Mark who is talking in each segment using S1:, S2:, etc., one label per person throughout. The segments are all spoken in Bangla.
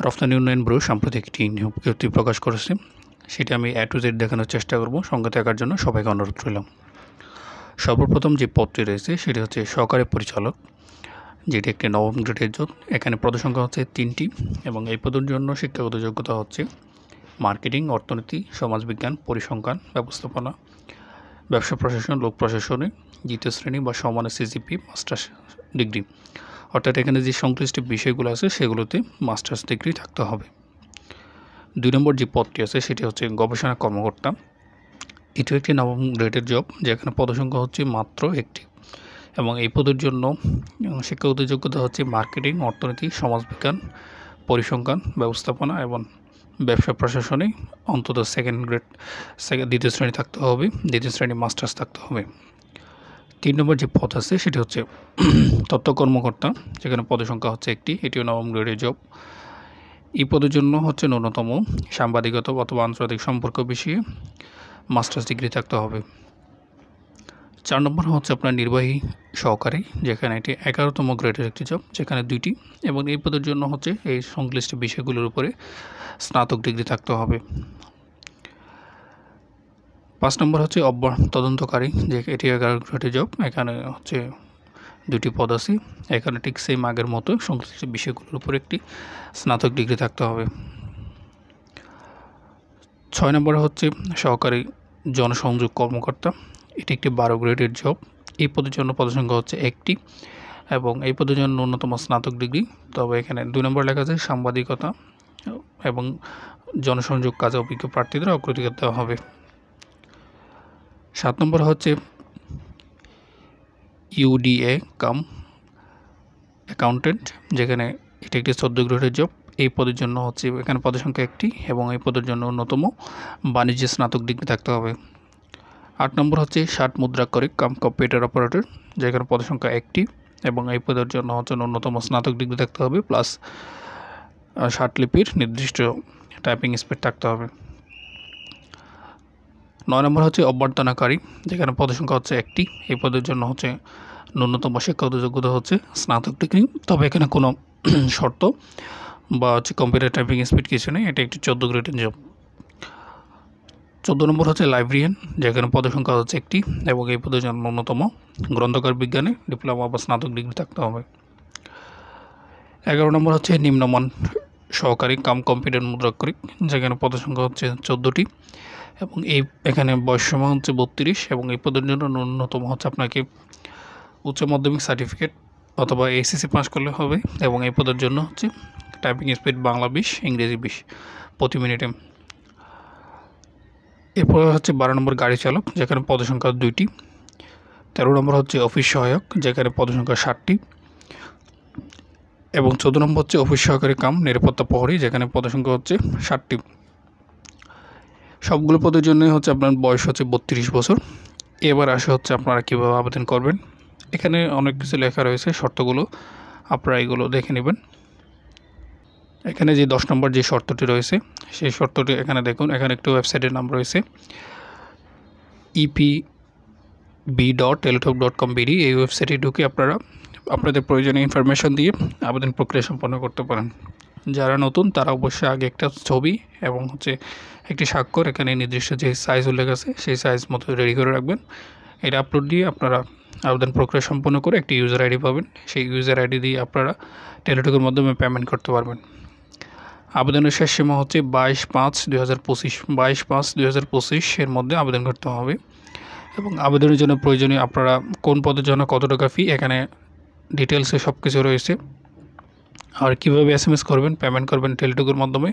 S1: রফতানি উন্নয়ন ব্যুরো সাম্প্রতিক একটি নিয়োগ বিজ্ঞপ্তি প্রকাশ করেছে। সেটি আমি A to Z দেখানোর চেষ্টা করব। সঙ্গে থাকার জন্য সবাইকে অনুরোধ রইল। সর্বপ্রথম যে পদটি রয়েছে সেটি হচ্ছে সহকারী পরিচালক, যেটি একটি নবম গ্রেডের জব। এখানে পদসংখ্যা হচ্ছে 3টি এবং এই পদের জন্য শিক্ষাগত যোগ্যতা হচ্ছে মার্কেটিং, অর্থনীতি, সমাজবিজ্ঞান, পরিসংখ্যান, ব্যবস্থাপনা, ব্যবসা প্রশাসন, লোক প্রশাসনে 2য় শ্রেণী বা সমানের CGP মাস্টার্স ডিগ্রি, অর্থাৎ এখানে যে সংশ্লিষ্ট বিষয়গুলো আছে সেগুলোতে মাস্টার্স ডিগ্রি থাকতে হবে। 2 নম্বর যে পদটি আছে সেটি হচ্ছে গবেষণা কর্মকর্তা। এটিও একটি নবম গ্রেডের জব, যেখানে পদসংখ্যা হচ্ছে মাত্র 1টি এবং এই পদের জন্য শিক্ষাগত যোগ্যতা হচ্ছে মার্কেটিং, অর্থনীতি, সমাজবিজ্ঞান, পরিসংখ্যান, ব্যবস্থাপনা এবং ব্যবসা প্রশাসনে অন্তত 2য় শ্রেণী থাকতে হবে, 2য় শ্রেণী মাস্টার্স থাকতে হবে। 3 নম্বর যে পদ আছে সেটি হচ্ছে তথ্য কর্মকর্তা, যেখানে পদসংখ্যা হচ্ছে 1টি, এটিও নবম গ্রেডের জব। এই পদের জন্য হচ্ছে ন্যূনতম সাংবাদিকতা অথবা আন্তর্জাতিক সম্পর্ক বিষয়ে মাস্টার্স ডিগ্রি থাকতে হবে। 4 নম্বর হচ্ছে আপনার নির্বাহী সহকারী, যেখানে এটি 11তম গ্রেডের একটি জব, যেখানে 2টি এবং এই পদের জন্য হচ্ছে এই সংশ্লিষ্ট বিষয়গুলোর উপরে স্নাতক ডিগ্রি থাকতে হবে। 5 নম্বর হচ্ছে তদন্তকারী, যে এটি 11 গ্রেডের জব। এখানে হচ্ছে 2টি পদ আছে। এখানে ঠিক সেম আগের মতো সংশ্লিষ্ট বিষয়গুলোর উপর একটি স্নাতক ডিগ্রি থাকতে হবে। 6 নম্বরে হচ্ছে সহকারী জনসংযোগ কর্মকর্তা, এটি একটি 12 গ্রেডের জব। এই পদের জন্য পদসংখ্যা হচ্ছে 1টি এবং এই পদের জন্য ন্যূনতম স্নাতক ডিগ্রি। তবে এখানে 2 নম্বর লেখা আছে সাংবাদিকতা এবং জনসংযোগ কাজে অভিজ্ঞ প্রার্থীদের অগ্রাধিকার দেওয়া হবে। 7 নম্বর হচ্ছে UDA কাম অ্যাকাউন্টেন্ট, যেখানে এটি একটি 14 গ্রেডের জব। এই পদের জন্য হচ্ছে এখানে পদসংখ্যা 1টি এবং এই পদের জন্য ন্যূনতম বাণিজ্যে স্নাতক ডিগ্রি থাকতে হবে। 8 নম্বর হচ্ছে 60 মুদ্রাক্ষরিক কাম কম্পিউটার অপারেটর, যেখানে পদসংখ্যা 1টি এবং এই পদের জন্য হচ্ছে ন্যূনতম স্নাতক ডিগ্রি থাকতে হবে প্লাস 60 লিপির নির্দিষ্ট টাইপিং স্পিড থাকতে হবে। 9 নম্বর হচ্ছে অভ্যর্থনাকারী, যেখানে পদসংখ্যা হচ্ছে 1টি। এই পদের জন্য হচ্ছে ন্যূনতম শিক্ষাগত যোগ্যতা হচ্ছে স্নাতক ডিগ্রি, তবে এখানে কোনো শর্ত বা হচ্ছে কম্পিউটার টাইপিং স্পিড কিছু নেই। এটা একটি 14 গ্রেডের জব। 14 নম্বর হচ্ছে লাইব্রেরিয়ান, যেখানে পদসংখ্যা হচ্ছে 1টি এবং এই পদের জন্য ন্যূনতম গ্রন্থকার বিজ্ঞানে ডিপ্লোমা বা স্নাতক ডিগ্রি থাকতে হবে। 11 নম্বর হচ্ছে নিম্নমান সহকারী কাম কম্পিউটার মুদ্রাক্ষরিক, যেখানে পদসংখ্যা হচ্ছে 14টি এবং এখানে বয়সসীমা হচ্ছে 32 এবং এই পদের জন্য ন্যূনতম হচ্ছে আপনাকে উচ্চ মাধ্যমিক সার্টিফিকেট অথবা ACC পাস করলে হবে এবং এই পদের জন্য হচ্ছে টাইপিং স্পিড বাংলা 20, ইংরেজি 20 প্রতি মিনিটে। এরপর হচ্ছে 12 নম্বর গাড়ি চালক, যেখানে পদসংখ্যা 2টি। 13 নম্বর হচ্ছে অফিস সহায়ক, যেখানে পদসংখ্যা 60টি এবং 14 নম্বর হচ্ছে অফিস সহকারী কাম নিরাপত্তা প্রহরী, যেখানে পদসংখ্যা হচ্ছে 60টি। সবগুলো পদের জন্যই হচ্ছে আপনার বয়স হচ্ছে 32 বছর। এবার আসে হচ্ছে আপনারা কীভাবে আবেদন করবেন। এখানে অনেক কিছু লেখা রয়েছে, শর্তগুলো আপনারা এগুলো দেখে নেবেন। এখানে যে 10 নম্বর যে শর্তটি রয়েছে সেই শর্তটি এখানে দেখুন। এখানে একটি ওয়েবসাইটের নাম রয়েছে epb.teletalk.com.bd। এই ওয়েবসাইটে ঢুকে আপনারা আপনাদের প্রয়োজনীয় ইনফরমেশন দিয়ে আবেদন প্রক্রিয়া সম্পন্ন করতে পারেন। যারা নতুন তারা অবশ্যই আগে একটা ছবি এবং হচ্ছে একটি স্বাক্ষর এখানে নির্দিষ্ট যে সাইজ উল্লেখ আছে সেই সাইজ মতো রেডি করে রাখবেন। এটা আপলোড দিয়ে আপনারা আবেদন প্রক্রিয়া সম্পন্ন করে একটি ইউজার আইডি পাবেন। সেই ইউজার আইডি দিয়ে আপনারা টেলিটকের মাধ্যমে পেমেন্ট করতে পারবেন। আবেদনের শেষ সীমা হচ্ছে 22/5/2025 এর মধ্যে আবেদন করতে হবে এবং আবেদনের জন্য প্রয়োজনীয় আপনারা কোন পদের জন্য কত টাকা ফি, এখানে ডিটেলসে সব কিছু রয়েছে। আর কীভাবে SMS করবেন, পেমেন্ট করবেন টেলিটকের মাধ্যমে,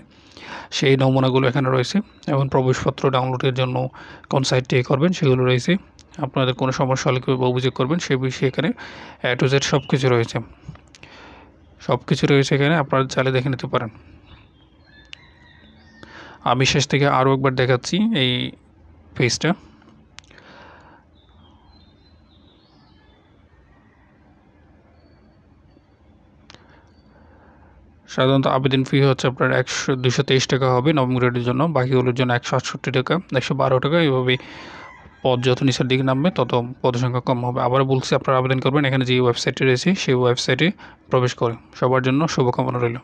S1: সেই নমুনাগুলো এখানে রয়েছে এবং প্রবেশপত্র ডাউনলোডের জন্য কোন সাইট থেকে করবেন সেগুলো রয়েছে। আপনাদের কোনো সমস্যা হলে কীভাবে অভিযোগ করবেন সে বিষয়ে এখানে A to Z সব কিছু রয়েছে। এখানে আপনারা চাইলে দেখে নিতে পারেন। আমি শেষ থেকে আরও একবার দেখাচ্ছি এই পেজটা। সাধারণত আবেদন ফি হচ্ছে আপনার 223 টাকা হবে নবম গ্রেডের জন্য, বাকিগুলোর জন্য 168 টাকা, 112 টাকা। এইভাবে পদ যত নিচের দিকে নামবে তত পদসংখ্যা কম হবে। আবার বলছি আপনারা আবেদন করবেন এখানে যে ওয়েবসাইটটি রয়েছে সেই ওয়েবসাইটে প্রবেশ করে। সবার জন্য শুভকামনা রইল।